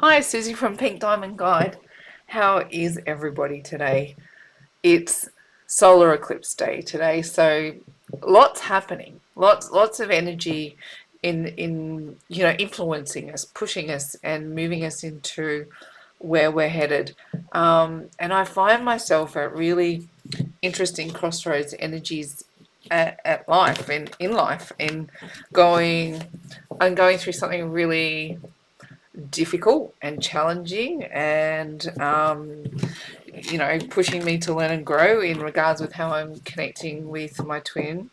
Hi, Susie from Pink Diamond Guide. How is everybody today? It's solar eclipse day today, so lots happening. Lots of energy in influencing us, pushing us, and moving us into where we're headed. And I find myself at really interesting crossroads energies at life, in life, in going. I'm going through something really difficult and challenging, and pushing me to learn and grow in regards with how I'm connecting with my twin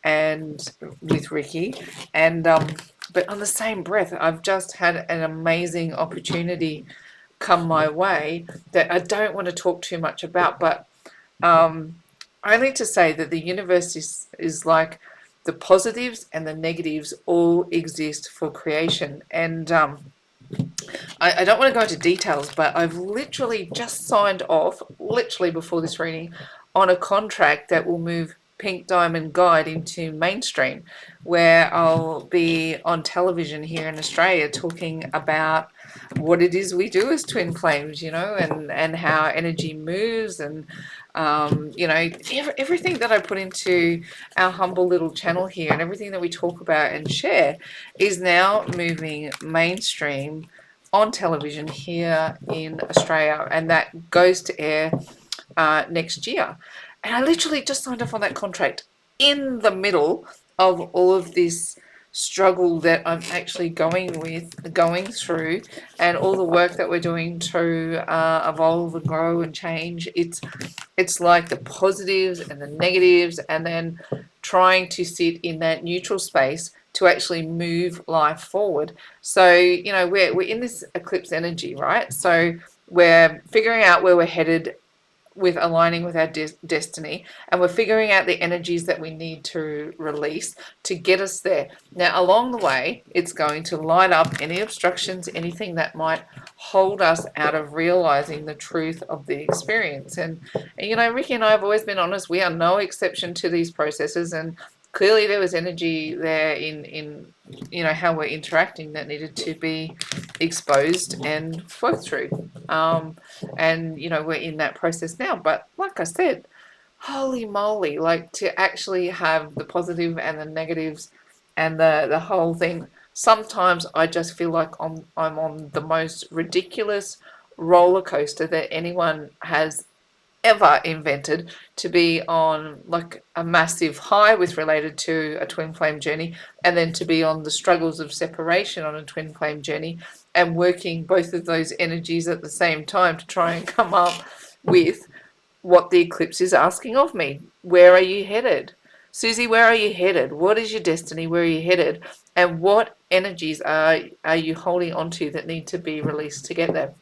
and with Ricky. And but on the same breath, I've just had an amazing opportunity come my way that I don't want to talk too much about, but um, only to say that the universe is like the positives and the negatives all exist for creation. And I don't want to go into details, but I've literally just signed off, literally before this reading, on a contract that will move Pink Diamond Guide into mainstream, where I'll be on television here in Australia talking about what it is we do as twin flames, and how energy moves, and everything that I put into our humble little channel here, and everything that we talk about and share is now moving mainstream on television here in Australia, and that goes to air next year. And I literally just signed off on that contract in the middle of all of this struggle that I'm actually going through, and all the work that we're doing to evolve and grow and change. It's like the positives and the negatives, and then trying to sit in that neutral space to actually move life forward. So, we're in this eclipse energy, right? So we're figuring out where we're headed with aligning with our destiny, and we're figuring out the energies that we need to release to get us there. Now, along the way, it's going to light up any obstructions, anything that might hold us out of realizing the truth of the experience. And Ricky and I have always been honest, we are no exception to these processes, and clearly there was energy there in how we're interacting that needed to be exposed and worked through. And we're in that process now, but like I said, holy moly, like, to actually have the positive and the negatives and the whole thing. Sometimes I just feel like I'm on the most ridiculous roller coaster that anyone has ever invented, to be on like a massive high with related to a twin flame journey, and then to be on the struggles of separation on a twin flame journey, and working both of those energies at the same time to try and come up with what the eclipse is asking of me. Where are you headed? Susie, where are you headed? What is your destiny? Where are you headed? And what energies are you holding onto that need to be released to get there?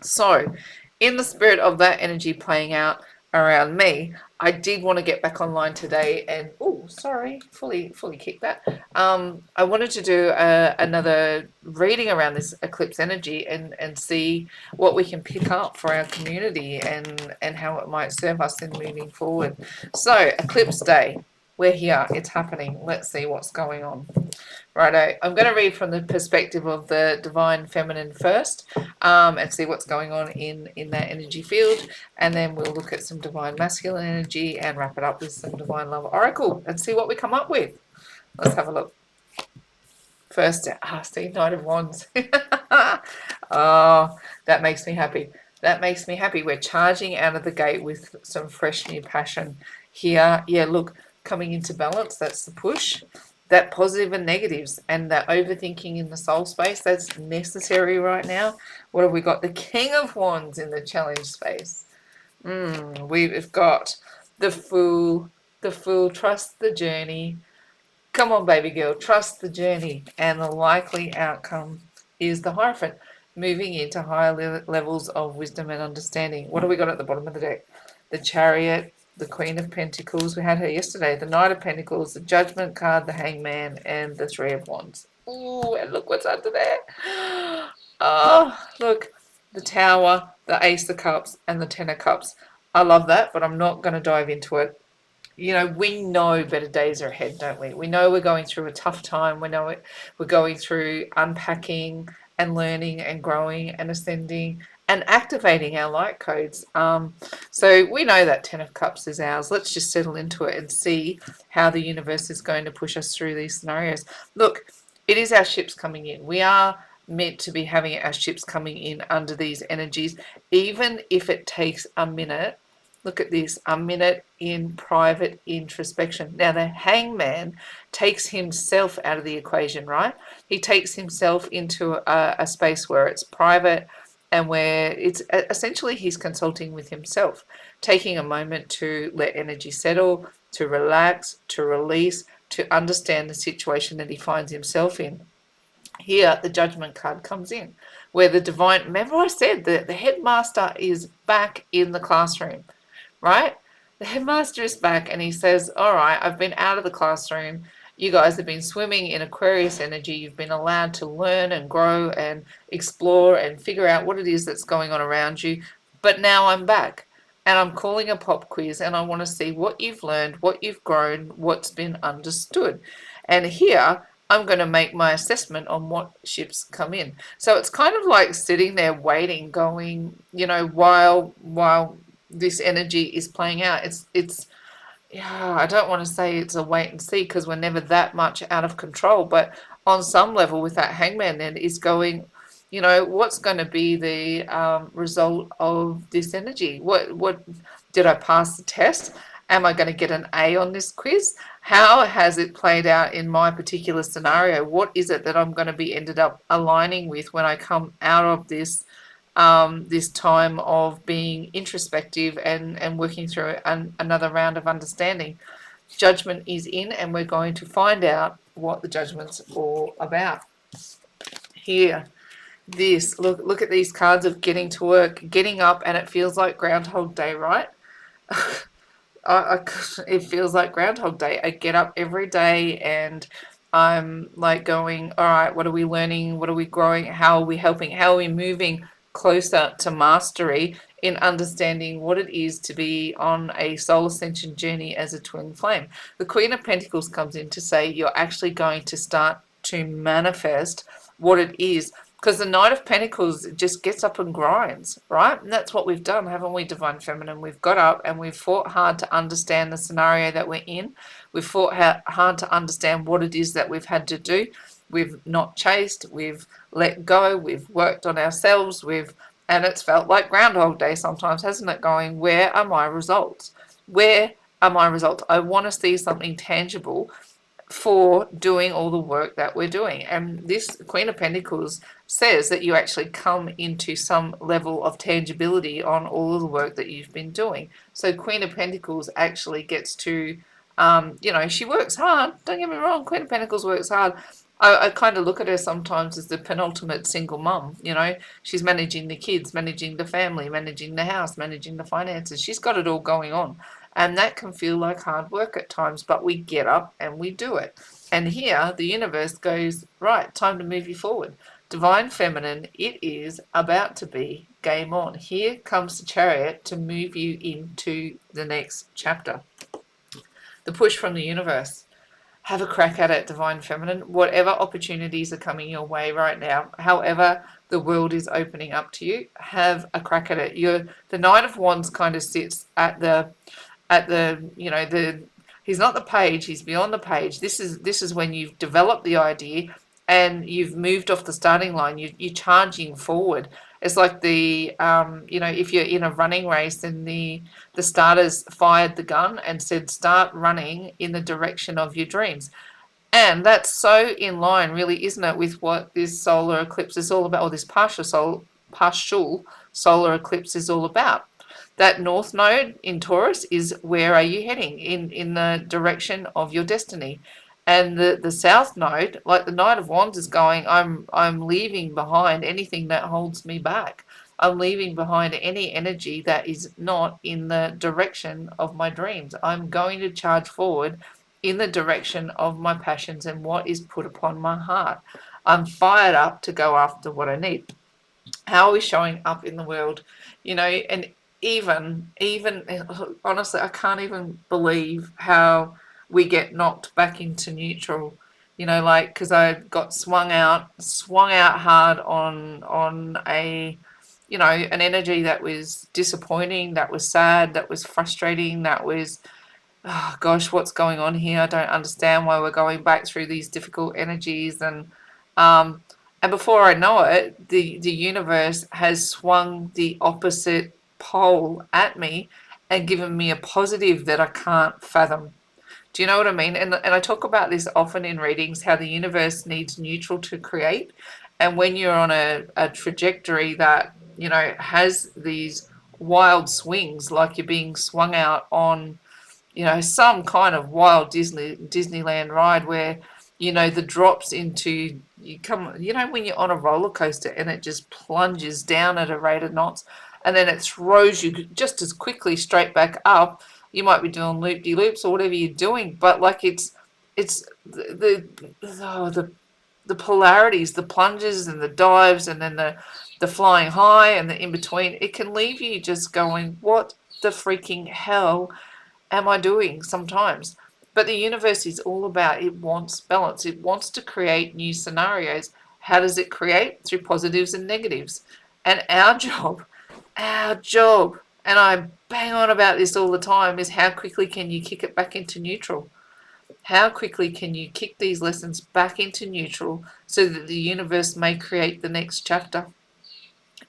So, in the spirit of that energy playing out around me, I did want to get back online today and fully kicked that. I wanted to do another reading around this eclipse energy, and see what we can pick up for our community, and how it might serve us in moving forward. So, eclipse day, we're here, it's happening. Let's see what's going on. Righto, I'm going to read from the perspective of the divine feminine first, and see what's going on in that energy field, and then we'll look at some divine masculine energy and wrap it up with some divine love oracle and see what we come up with. Let's have a look. First, see, Knight of Wands. Oh, that makes me happy. That makes me happy. We're charging out of the gate with some fresh new passion here. Yeah, look, coming into balance, that's the push. That positive and negatives, and that overthinking in the soul space, that's necessary right now. What have we got? The King of Wands in the challenge space. We've got the Fool. The Fool, trust the journey. Come on, baby girl, trust the journey. And the likely outcome is the Hierophant, moving into higher levels of wisdom and understanding. What do we got at the bottom of the deck? The Chariot, the Queen of Pentacles. We had her yesterday. The Knight of Pentacles, the Judgment card, the Hangman, and the Three of Wands. Ooh, and look what's under there. Oh, look, the Tower, the Ace of Cups, and the Ten of Cups. I love that, but I'm not going to dive into it. We know better days are ahead, don't we? We know we're going through a tough time. We know we're going through unpacking and learning and growing and ascending and activating our light codes. So we know that 10 of Cups is ours. Let's just settle into it and see how the universe is going to push us through these scenarios. Look, it is our ships coming in. We are meant to be having our ships coming in under these energies, even if it takes a minute. Look at this, a minute in private introspection. Now, the hangman takes himself out of the equation, right? He takes himself into a space where it's private and where it's essentially he's consulting with himself, taking a moment to let energy settle, to relax, to release, to understand the situation that he finds himself in. Here, the judgment card comes in, where the divine, remember I said that the headmaster is back in the classroom, right? The headmaster is back and he says, all right, I've been out of the classroom. You guys have been swimming in Aquarius energy. You've been allowed to learn and grow and explore and figure out what it is that's going on around you. But now I'm back and I'm calling a pop quiz and I want to see what you've learned, what you've grown, what's been understood. And here I'm going to make my assessment on what ships come in. So it's kind of like sitting there waiting, going, while this energy is playing out. It's yeah, I don't want to say it's a wait and see because we're never that much out of control, but on some level with that hangman then is going, what's going to be the result of this energy? What did I pass the test? Am I going to get an A on this quiz? How has it played out in my particular scenario? What is it that I'm going to be ended up aligning with when I come out of this time of being introspective and working through another round of understanding? Judgment is in, and we're going to find out what the judgment's all about. Here, look at these cards of getting to work, getting up, and it feels like Groundhog Day, right? It feels like Groundhog Day. I get up every day and I'm like going, all right, what are we learning? What are we growing? How are we helping? How are we moving closer to mastery in understanding what it is to be on a soul ascension journey as a twin flame? The Queen of Pentacles comes in to say you're actually going to start to manifest what it is, because the Knight of Pentacles just gets up and grinds, right? And that's what we've done, haven't we, Divine Feminine? We've got up and we've fought hard to understand the scenario that we're in. We've fought hard to understand what it is that we've had to do. We've not chased. We've let go. We've worked on ourselves. And it's felt like Groundhog Day sometimes, hasn't it? Going, where are my results? Where are my results? I want to see something tangible for doing all the work that we're doing. And this Queen of Pentacles says that you actually come into some level of tangibility on all of the work that you've been doing. So Queen of Pentacles actually gets to, she works hard. Don't get me wrong, Queen of Pentacles works hard. I kind of look at her sometimes as the penultimate single mum. She's managing the kids, managing the family, managing the house, managing the finances. She's got it all going on. And that can feel like hard work at times, but we get up and we do it. And here the universe goes, right, time to move you forward. Divine Feminine, it is about to be game on. Here comes the Chariot to move you into the next chapter. The push from the universe. Have a crack at it, Divine Feminine. Whatever opportunities are coming your way right now, however the world is opening up to you, have a crack at it. The Knight of Wands kind of sits at the he's not the page, he's beyond the page. This is when you've developed the idea and you've moved off the starting line. You're charging forward. It's like if you're in a running race and the starters fired the gun and said start running in the direction of your dreams. And that's so in line, really, isn't it, with what this solar eclipse is all about, or this partial solar eclipse is all about. That north node in Taurus is where are you heading in the direction of your destiny. And the south node, like the Knight of Wands, is going, I'm leaving behind anything that holds me back. I'm leaving behind any energy that is not in the direction of my dreams. I'm going to charge forward in the direction of my passions and what is put upon my heart. I'm fired up to go after what I need. How are we showing up in the world? And even honestly, I can't even believe how we get knocked back into neutral you know, like, because I got swung out hard on a, you know, an energy that was disappointing, that was sad, that was frustrating, that was, oh gosh, what's going on here? I don't understand why we're going back through these difficult energies. Um, and before I know it, the universe has swung the opposite pole at me and given me a positive that I can't fathom. Do you know what I mean? And I talk about this often in readings, how the universe needs neutral to create. And when you're on a trajectory that, you know, has these wild swings, like you're being swung out on, you know, some kind of wild Disneyland ride where, you know, the drops into, you come, you know, when you're on a roller coaster and it just plunges down at a rate of knots and then it throws you just as quickly straight back up. You might be doing loop-de-loops or whatever you're doing, but like it's the polarities, the plunges and the dives, and then the flying high and the in between. It can leave you just going, what the freaking hell am I doing sometimes? But the universe is all about, it wants balance. It wants to create new scenarios. How does it create? Through positives and negatives. And our job, and I bang on about this all the time, is how quickly can you kick it back into neutral? How quickly can you kick these lessons back into neutral so that the universe may create the next chapter?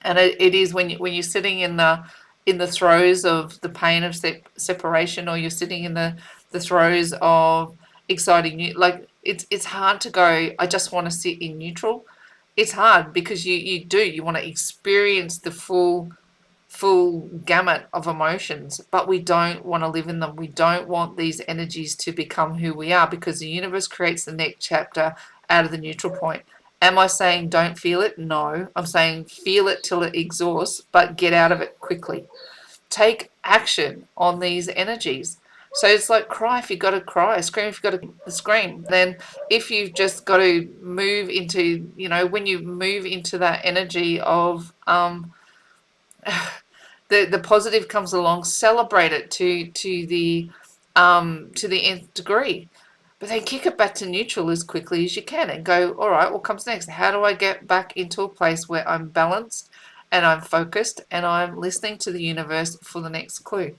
And it is when you're sitting in the throes of the pain of separation, or you're sitting in the throes of exciting new, like it's hard to go, I just want to sit in neutral. It's hard because you want to experience the full gamut of emotions, but we don't want to live in them. We don't want these energies to become who we are, because the universe creates the next chapter out of the neutral point. Am I saying don't feel it? No. I'm saying feel it till it exhausts, but get out of it quickly. Take action on these energies. So it's like, cry if you've got to cry, scream if you've got to scream. Then if you've just got to move into, you know, when you move into that energy of the positive comes along, celebrate it to the nth degree. But then kick it back to neutral as quickly as you can and go, all right, what comes next? How do I get back into a place where I'm balanced and I'm focused and I'm listening to the universe for the next clue?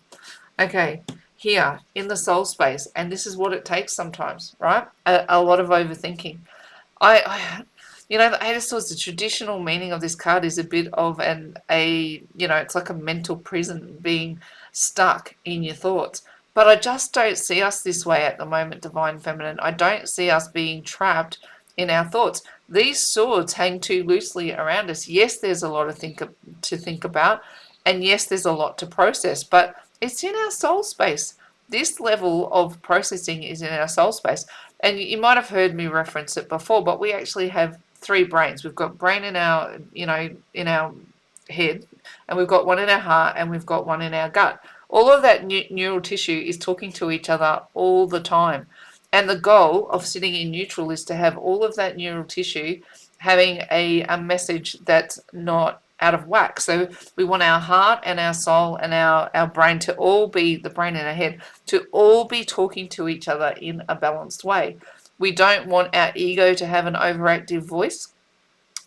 Okay, here in the soul space, and this is what it takes sometimes, right? A lot of overthinking. I you know, the Eight of Swords, the traditional meaning of this card is a bit of you know, it's like a mental prison, being stuck in your thoughts. But I just don't see us this way at the moment, Divine Feminine. I don't see us being trapped in our thoughts. These swords hang too loosely around us. Yes, there's a lot to think about, and yes, there's a lot to process, but it's in our soul space. This level of processing is in our soul space. And you might have heard me reference it before, but we actually have three brains. We've got brain in our, you know, in our head, and we've got one in our heart, and we've got one in our gut. All of that neural tissue is talking to each other all the time. And the goal of sitting in neutral is to have all of that neural tissue having a message that's not out of whack. So we want our heart and our soul and our brain to all be, the brain in our head, to all be talking to each other in a balanced way. We don't want our ego to have an overactive voice.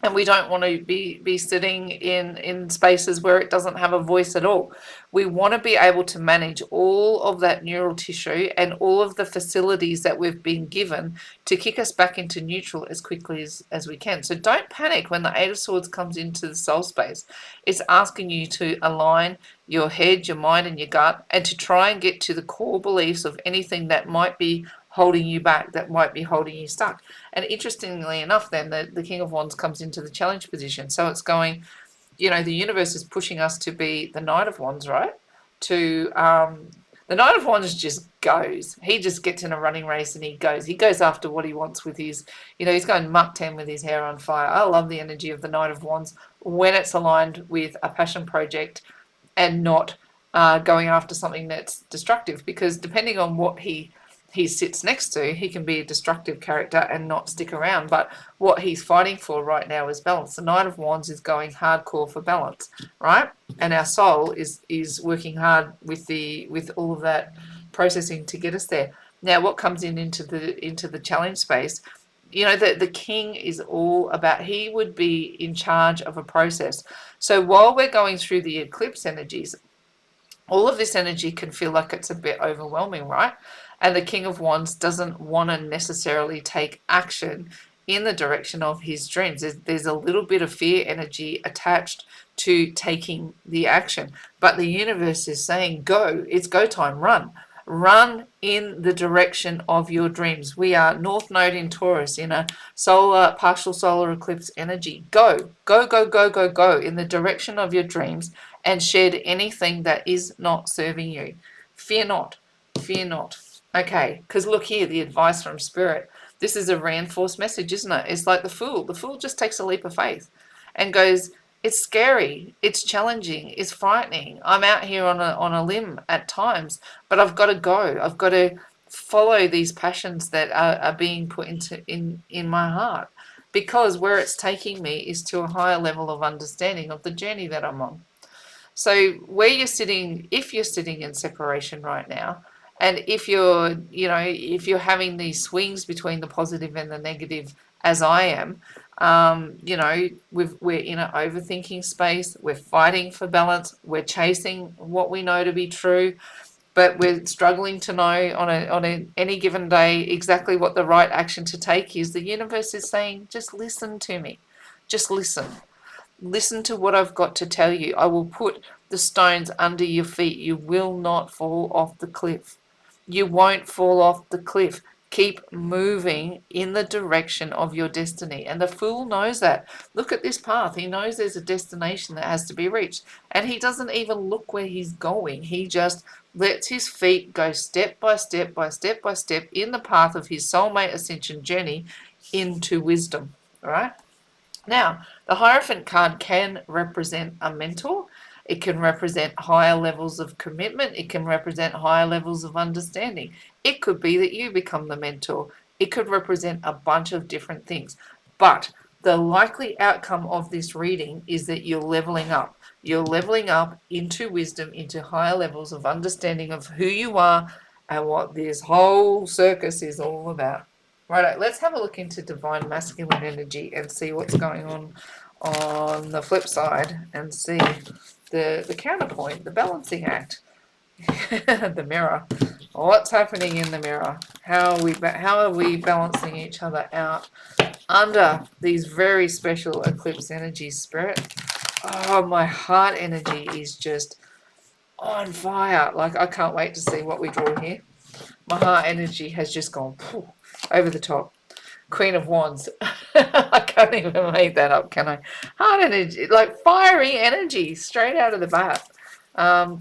And we don't want to be sitting in spaces where it doesn't have a voice at all. We want to be able to manage all of that neural tissue and all of the facilities that we've been given to kick us back into neutral as quickly as we can. So don't panic when the Eight of Swords comes into the soul space. It's asking you to align your head, your mind, and your gut, and to try and get to the core beliefs of anything that might be holding you back, that might be holding you stuck. And interestingly enough, then the King of Wands comes into the challenge position. So it's going, you know, the universe is pushing us to be the Knight of Wands, right? To the Knight of Wands just goes. He just gets in a running race and he goes. He goes after what he wants with his, you know, he's going Mach 10 with his hair on fire. I love the energy of the Knight of Wands when it's aligned with a passion project and not going after something that's destructive, because depending on what he sits next to, he can be a destructive character and not stick around. But what he's fighting for right now is balance. The Knight of Wands is going hardcore for balance, right? And our soul is working hard with all of that processing to get us there. Now, what comes into the challenge space you know, the king is all about, he would be in charge of a process. So while we're going through the eclipse energies, all of this energy can feel like it's a bit overwhelming, right? And the King of Wands doesn't want to necessarily take action in the direction of his dreams. There's a little bit of fear energy attached to taking the action. But the universe is saying, go, it's go time, run. Run in the direction of your dreams. We are North Node in Taurus in a partial solar eclipse energy. Go, go, go, go, go, go in the direction of your dreams and shed anything that is not serving you. Fear not, fear not. Okay, because look here, the advice from Spirit. This is a reinforced message, isn't it? It's like the fool. The fool just takes a leap of faith and goes, it's scary, it's challenging, it's frightening. I'm out here on a limb at times, but I've got to go. I've got to follow these passions that are being put in my heart, because where it's taking me is to a higher level of understanding of the journey that I'm on. So where you're sitting, if you're sitting in separation right now, and if you're, you know, if you're having these swings between the positive and the negative, as I am, you know, we're in an overthinking space. We're fighting for balance. We're chasing what we know to be true, but we're struggling to know on any given day exactly what the right action to take is. The universe is saying, just listen to me. Just listen. Listen to what I've got to tell you. I will put the stones under your feet. You will not fall off the cliff. You won't fall off the cliff. Keep moving in the direction of your destiny. And the fool knows that. Look at this path. He knows there's a destination that has to be reached. And he doesn't even look where he's going. He just lets his feet go step by step by step by step in the path of his soulmate ascension journey into wisdom. All right? Now, the Hierophant card can represent a mentor. It can represent higher levels of commitment. It can represent higher levels of understanding. It could be that you become the mentor. It could represent a bunch of different things. But the likely outcome of this reading is that you're leveling up. You're leveling up into wisdom, into higher levels of understanding of who you are and what this whole circus is all about. Right, let's have a look into divine masculine energy and see what's going on the flip side, and see the counterpoint, the balancing act, the mirror. What's happening in the mirror? How are we balancing each other out under these very special eclipse energies, Spirit? Oh, my heart energy is just on fire. Like, I can't wait to see what we draw here. My heart energy has just gone over the top. Queen of Wands. I can't even make that up, can I? Heart energy, like fiery energy, straight out of the bat.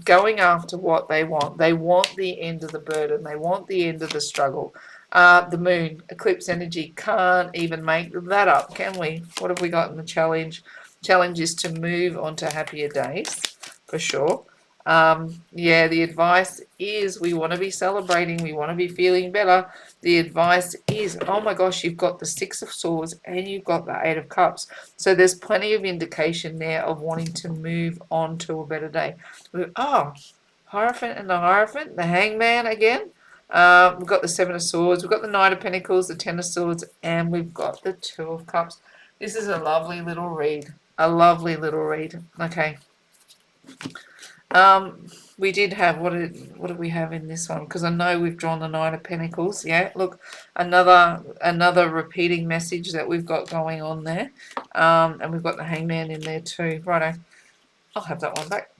Going after what they want. They want the end of the burden. They want the end of the struggle. The moon, eclipse energy, can't even make that up, can we? What have we got in the challenge? Challenge is to move on to happier days, for sure. Yeah, the advice is we want to be celebrating. We want to be feeling better. The advice is, oh my gosh, you've got the Six of Swords and you've got the Eight of Cups. So there's plenty of indication there of wanting to move on to a better day. Oh, Hierophant and the Hierophant, the Hangman again. We've got the Seven of Swords. We've got the Knight of Pentacles, the Ten of Swords, and we've got the Two of Cups. This is a lovely little read. A lovely little read. Okay. We did have, what did we have in this one? Because I know we've drawn the Nine of Pentacles. Yeah, look, another repeating message that we've got going on there. And we've got the Hangman in there too. Righto, I'll have that one back.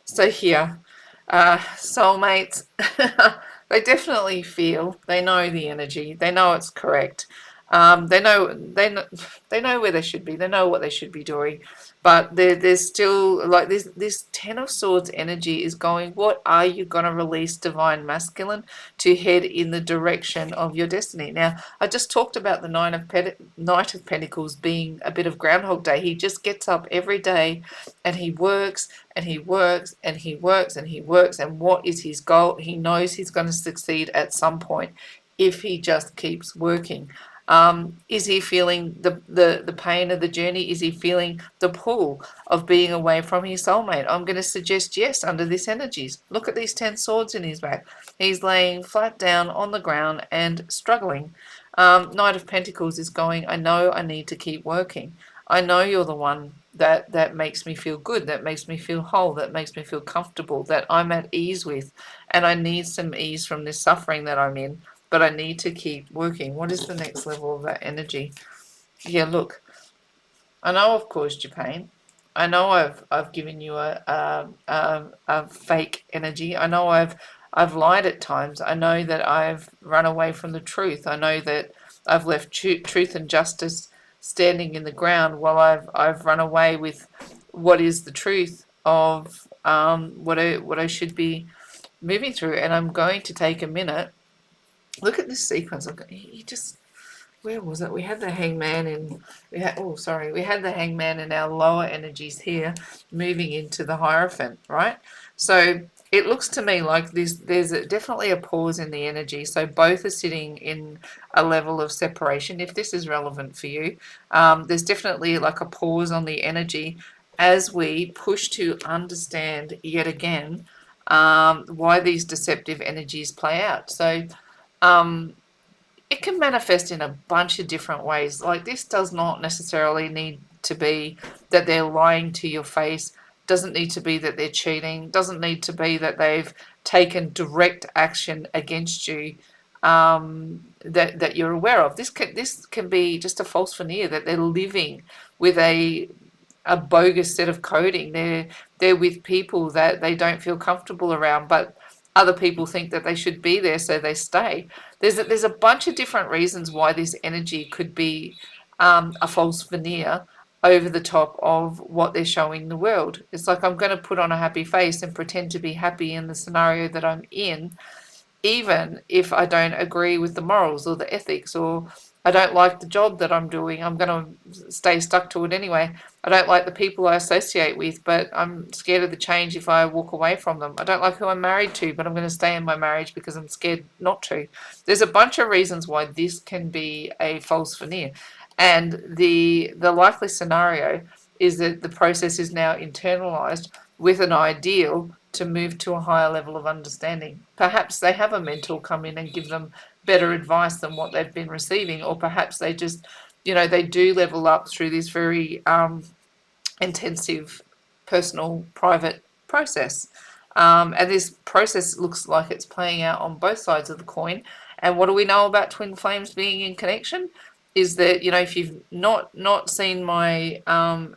So here, soulmates, they definitely feel, they know the energy, they know it's correct. They know where they should be. They know what they should be doing, but there's still like this Ten of Swords energy is going. What are you going to release, divine masculine, to head in the direction of your destiny? Now, I just talked about the Knight of Pentacles being a bit of Groundhog Day. He just gets up every day, and he works and he works and he works and he works. And what is his goal? He knows he's going to succeed at some point if he just keeps working. Is he feeling the pain of the journey? Is he feeling the pull of being away from his soulmate? I'm going to suggest yes under this energies. Look at these 10 swords in his back. He's laying flat down on the ground and struggling. Knight of Pentacles is going, I know I need to keep working. I know you're the one that makes me feel good, that makes me feel whole, that makes me feel comfortable, that I'm at ease with. And I need some ease from this suffering that I'm in, but I need to keep working. What is the next level of that energy? Yeah, look, I know I've caused you pain. I know I've given you a fake energy. I know I've lied at times. I know that I've run away from the truth. I know that I've left truth and justice standing in the ground while I've run away with what is the truth of what I should be moving through. And I'm going to take a minute. Look at this sequence. You just, where was it? We had the hangman in, we had the hangman in our lower energies here, moving into the Hierophant, right? So it looks to me like there's definitely a pause in the energy. So both are sitting in a level of separation. If this is relevant for you, there's definitely like a pause on the energy as we push to understand yet again why these deceptive energies play out. So it can manifest in a bunch of different ways. Like, this does not necessarily need to be that they're lying to your face, doesn't need to be that they're cheating, doesn't need to be that they've taken direct action against you that you're aware of. This can be just a false veneer that they're living with a bogus set of coding. They're with people that they don't feel comfortable around, but other people think that they should be there, so they stay. There's a bunch of different reasons why this energy could be a false veneer over the top of what they're showing the world. It's like, I'm going to put on a happy face and pretend to be happy in the scenario that I'm in, even if I don't agree with the morals or the ethics, or I don't like the job that I'm doing, I'm going to stay stuck to it anyway. I don't like the people I associate with, but I'm scared of the change if I walk away from them. I don't like who I'm married to, but I'm going to stay in my marriage because I'm scared not to. There's a bunch of reasons why this can be a false veneer. And the likely scenario is that the process is now internalized with an ideal to move to a higher level of understanding. Perhaps they have a mentor come in and give them better advice than what they've been receiving, or perhaps they just, they do level up through this very intensive, personal, private process. And this process looks like it's playing out on both sides of the coin. And what do we know about twin flames being in connection? Is that, if you've not seen my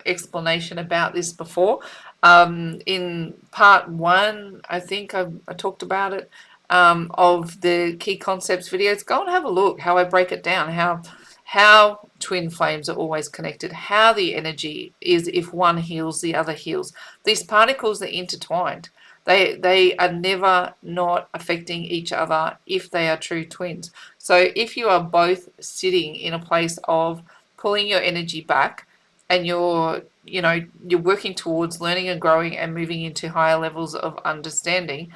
explanation about this before, in part 1, I think I talked about it, of the key concepts videos. Go and have a look how I break it down, how twin flames are always connected, how the energy is, if one heals, the other heals. These particles are intertwined. They are never not affecting each other if they are true twins. So if you are both sitting in a place of pulling your energy back, and you're working towards learning and growing and moving into higher levels of understanding,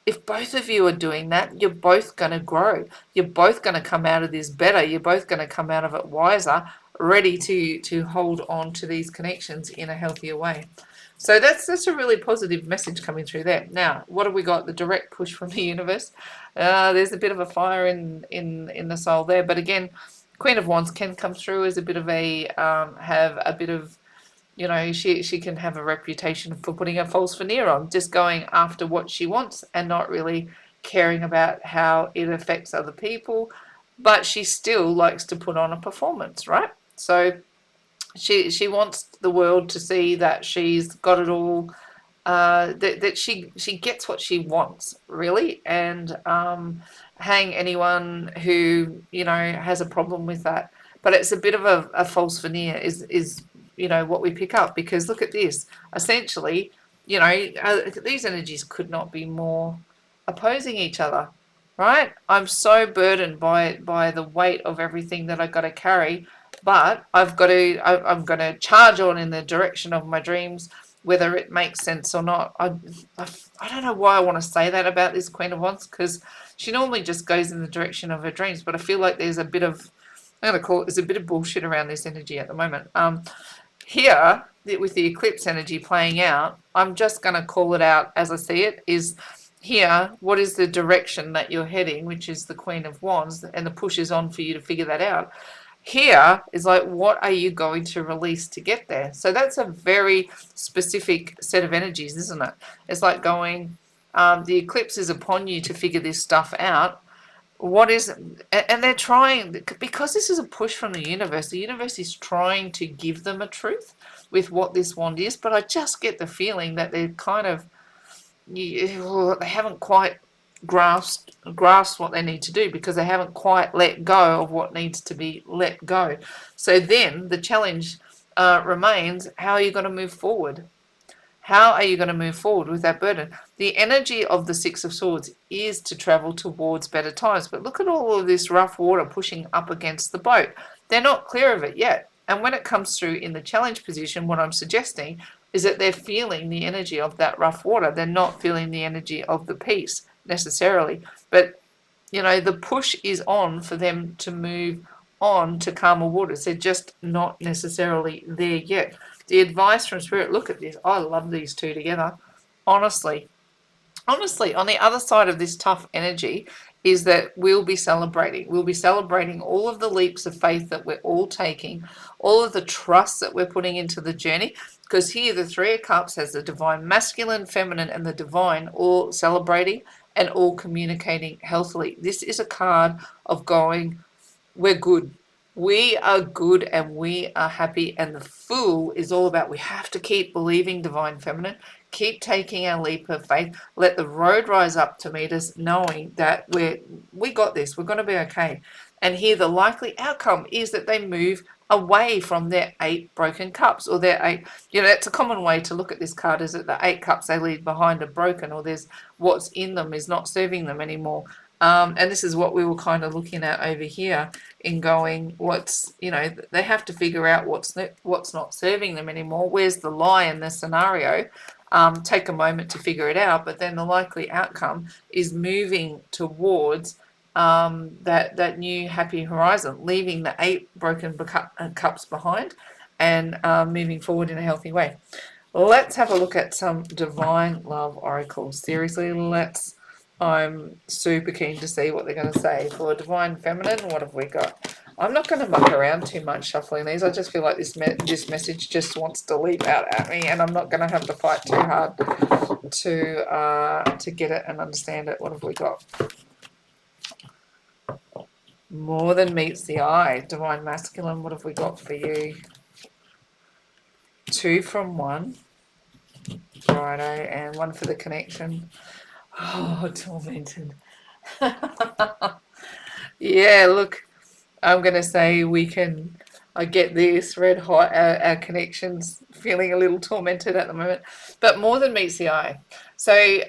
if both of you are doing that, you're both going to grow. You're both going to come out of this better. You're both going to come out of it wiser, ready to hold on to these connections in a healthier way. So that's a really positive message coming through there. Now, what have we got? The direct push from the universe. There's a bit of a fire in the soul there, but again, Queen of Wands can come through as a bit of have a bit of, she can have a reputation for putting a false veneer on, just going after what she wants and not really caring about how it affects other people. But she still likes to put on a performance, right? So she wants the world to see that she's got it all, that she gets what she wants, really, and hang anyone who has a problem with that. But it's a bit of a false veneer, is what we pick up, because look at this. Essentially, these energies could not be more opposing each other, right? I'm so burdened by the weight of everything that I got to carry, but I'm going to charge on in the direction of my dreams, whether it makes sense or not. I don't know why I want to say that about this Queen of Wands, because she normally just goes in the direction of her dreams, but I feel like there's a bit of, there's a bit of bullshit around this energy at the moment. Here, with the eclipse energy playing out, I'm just going to call it out as I see it, is here, what is the direction that you're heading, which is the Queen of Wands, and the push is on for you to figure that out. Here is like, what are you going to release to get there? So that's a very specific set of energies, isn't it? It's like going, the eclipse is upon you to figure this stuff out. What is, and they're trying, because this is a push from the universe is trying to give them a truth with what this wand is, but I just get the feeling that they're kind of, they haven't quite grasped what they need to do, because they haven't quite let go of what needs to be let go. So then the challenge remains, how are you going to move forward? How are you going to move forward with that burden? The energy of the Six of Swords is to travel towards better times, but look at all of this rough water pushing up against the boat. They're not clear of it yet. And when it comes through in the challenge position, what I'm suggesting is that they're feeling the energy of that rough water. They're not feeling the energy of the peace necessarily. But, you know, the push is on for them to move on to calmer waters. They're just not necessarily there yet. The advice from Spirit, look at this. I love these two together. Honestly, on the other side of this tough energy is that we'll be celebrating. We'll be celebrating all of the leaps of faith that we're all taking, all of the trust that we're putting into the journey. Because here, the Three of Cups has the divine masculine, feminine, and the divine all celebrating and all communicating healthily. This is a card of going, we're good. We are good and we are happy. And the Fool is all about, we have to keep believing divine feminine, keep taking our leap of faith, let the road rise up to meet us, knowing that we got this, we're going to be okay. And here the likely outcome is that they move away from their 8 broken cups, or their 8, that's a common way to look at this card, is that the 8 cups they leave behind are broken, or there's what's in them is not serving them anymore. And this is what we were kind of looking at over here in going, they have to figure out what's not serving them anymore. Where's the lie in the scenario? Take a moment to figure it out, but then the likely outcome is moving towards that new happy horizon, leaving the 8 broken cups behind and moving forward in a healthy way. Let's have a look at some divine love oracles. Seriously, I'm super keen to see what they're going to say. For divine feminine, what have we got? I'm not going to muck around too much shuffling these. I just feel like this message just wants to leap out at me, and I'm not going to have to fight too hard to get it and understand it. What have we got? More than meets the eye. Divine masculine, what have we got for you? 2 from 1. Righto, and 1 for the connection. Oh, tormented. Yeah, look, I'm going to say I get this, red hot, our connection's feeling a little tormented at the moment, but more than meets the eye. So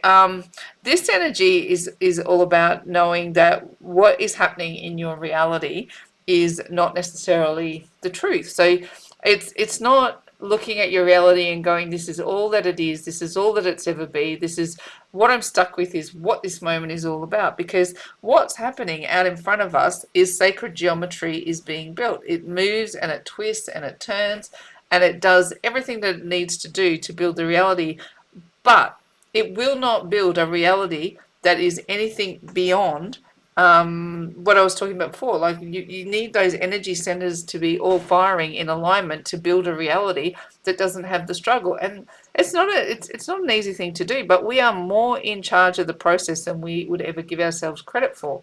this energy is all about knowing that what is happening in your reality is not necessarily the truth. So it's not looking at your reality and going, this is all that it is, this is all that it's ever been, this is what I'm stuck with, is what this moment is all about. Because what's happening out in front of us is sacred geometry is being built. It moves and it twists and it turns and it does everything that it needs to do to build the reality, but it will not build a reality that is anything beyond what I was talking about before. Like you need those energy centers to be all firing in alignment to build a reality that doesn't have the struggle. And it's not an easy thing to do, but we are more in charge of the process than we would ever give ourselves credit for.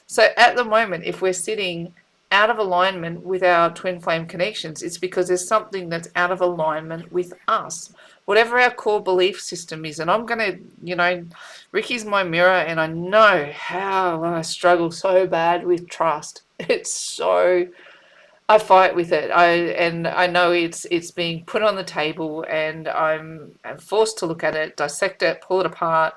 So at the moment, if we're sitting out of alignment with our twin flame connections, it's because there's something that's out of alignment with us. Whatever our core belief system is, and I'm going to, Ricky's my mirror, and I know how I struggle so bad with trust. I fight with it. I know it's being put on the table, and I'm forced to look at it, dissect it, pull it apart,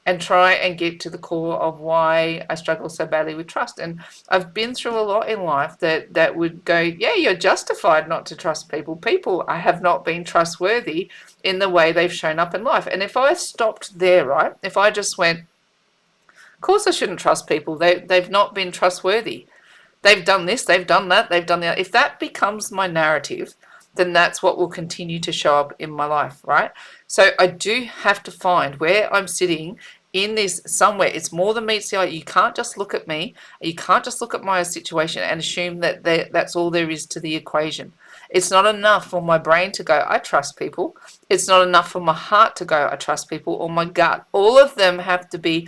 and try and get to the core of why I struggle so badly with trust. And I've been through a lot in life that would go, yeah, you're justified not to trust people. People have not been trustworthy in the way they've shown up in life. And if I stopped there, right, if I just went, of course I shouldn't trust people. They've not been trustworthy. They've done this, they've done that, they've done that. If that becomes my narrative, then that's what will continue to show up in my life, right? So I do have to find where I'm sitting in this somewhere. It's more than meets the eye. You can't just look at me. You can't just look at my situation and assume that that's all there is to the equation. It's not enough for my brain to go, I trust people. It's not enough for my heart to go, I trust people, or my gut. All of them have to be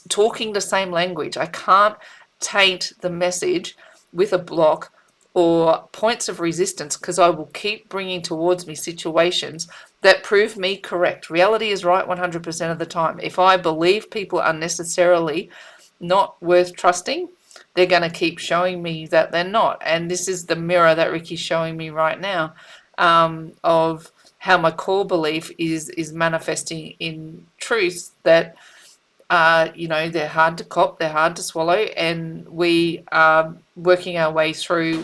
talking the same language. I can't taint the message with a block or points of resistance, because I will keep bringing towards me situations that prove me correct. Reality is right 100% of the time. If I believe people are necessarily not worth trusting, they're going to keep showing me that they're not. And this is the mirror that Ricky's showing me right now, of how my core belief is manifesting in truths that they're hard to cop, they're hard to swallow, and we are working our way through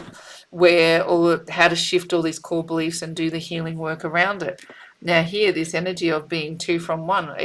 how to shift all these core beliefs and do the healing work around it. Now here, this energy of being two from one,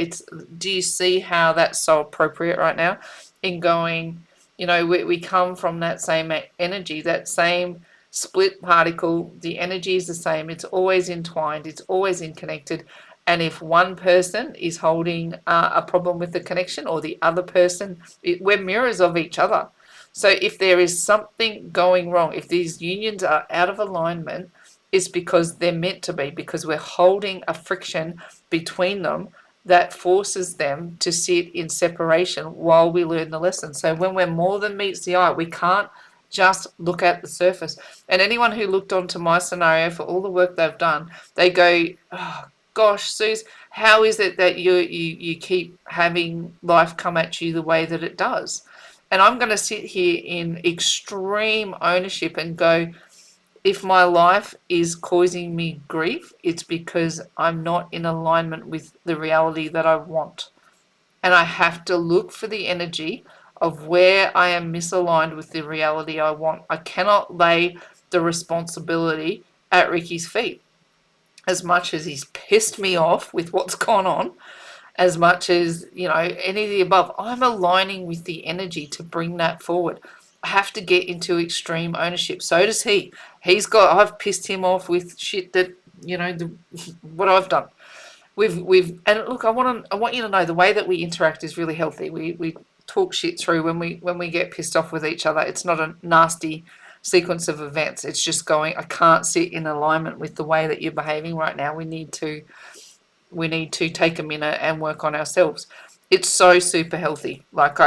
do you see how that's so appropriate right now in going, we come from that same energy, that same split particle, the energy is the same, it's always entwined, it's always interconnected. And if one person is holding a problem with the connection, or the other person, we're mirrors of each other. So if there is something going wrong, if these unions are out of alignment, it's because they're meant to be, because we're holding a friction between them that forces them to sit in separation while we learn the lesson. So when we're more than meets the eye, we can't just look at the surface. And anyone who looked onto my scenario for all the work they've done, they go, oh, gosh, Suze, how is it that you keep having life come at you the way that it does? And I'm going to sit here in extreme ownership and go, if my life is causing me grief, it's because I'm not in alignment with the reality that I want. And I have to look for the energy of where I am misaligned with the reality I want. I cannot lay the responsibility at Ricky's feet. As much as he's pissed me off with what's gone on, as much as, any of the above, I'm aligning with the energy to bring that forward. I have to get into extreme ownership. So does he. I've pissed him off with shit that, what I've done. And look, I want you to know the way that we interact is really healthy. We talk shit through when we get pissed off with each other. It's not a nasty sequence of events. It's just going, I can't sit in alignment with the way that you're behaving right now. We need to take a minute and work on ourselves. It's so super healthy. Like,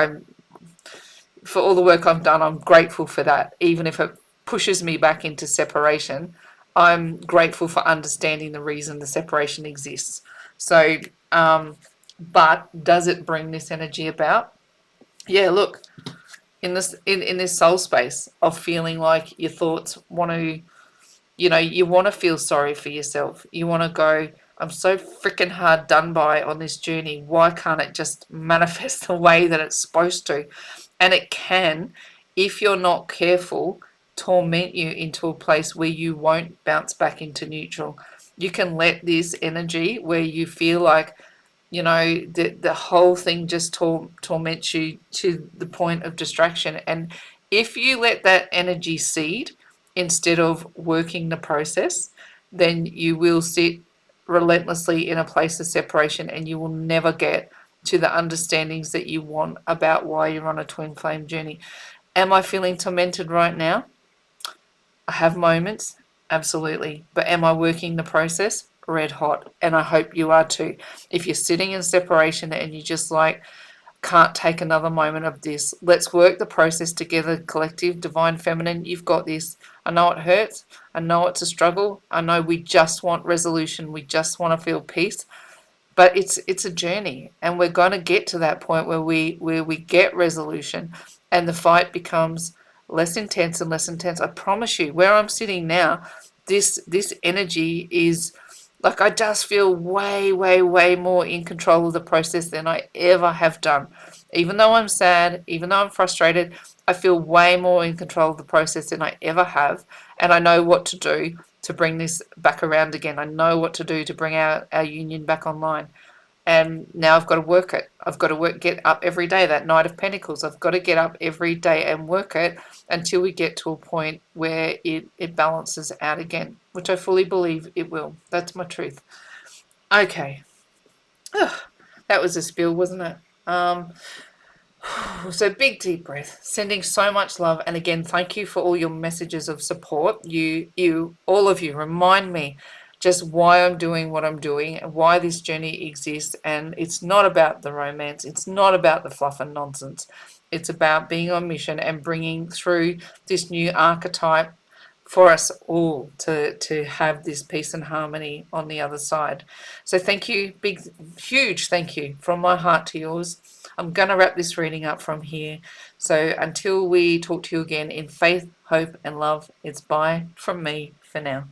for all the work I've done, I'm grateful for that. Even if it pushes me back into separation, I'm grateful for understanding the reason the separation exists. So, but does it bring this energy about? Yeah, look, in this soul space of feeling like your thoughts want to, you want to feel sorry for yourself. You want to go, I'm so freaking hard done by on this journey. Why can't it just manifest the way that it's supposed to? And it can, if you're not careful, torment you into a place where you won't bounce back into neutral. You can let this energy where you feel like, the whole thing just torments you to the point of distraction. And if you let that energy seed instead of working the process, then you will sit relentlessly in a place of separation, and you will never get to the understandings that you want about why you're on a twin flame journey. Am I feeling tormented right now? I have moments, absolutely. But am I working the process? Red hot. And I hope you are too. If you're sitting in separation and you just like, can't take another moment of this, let's work the process together, collective, divine feminine. You've got this. I know it hurts. I know it's a struggle. I know we just want resolution. We just want to feel peace. But it's a journey, and we're going to get to that point where we get resolution, and the fight becomes less intense and less intense. I promise you, where I'm sitting now, this energy is like, I just feel way, way, way more in control of the process than I ever have done. Even though I'm sad, even though I'm frustrated, I feel way more in control of the process than I ever have. And I know what to do to bring this back around again. I know what to do to bring our union back online. And now I've got to work it. I've got to get up every day, that Knight of Pentacles. I've got to get up every day and work it until we get to a point where it balances out again, which I fully believe it will. That's my truth. Okay. Ugh, that was a spill, wasn't it? So big deep breath, sending so much love, and again, thank you for all your messages of support. All of you remind me just why I'm doing what I'm doing and why this journey exists. And it's not about the romance, it's not about the fluff and nonsense. It's about being on mission and bringing through this new archetype for us all to have this peace and harmony on the other side. So thank you, big, huge thank you from my heart to yours. I'm going to wrap this reading up from here. So until we talk to you again, in faith, hope, and love, it's bye from me for now.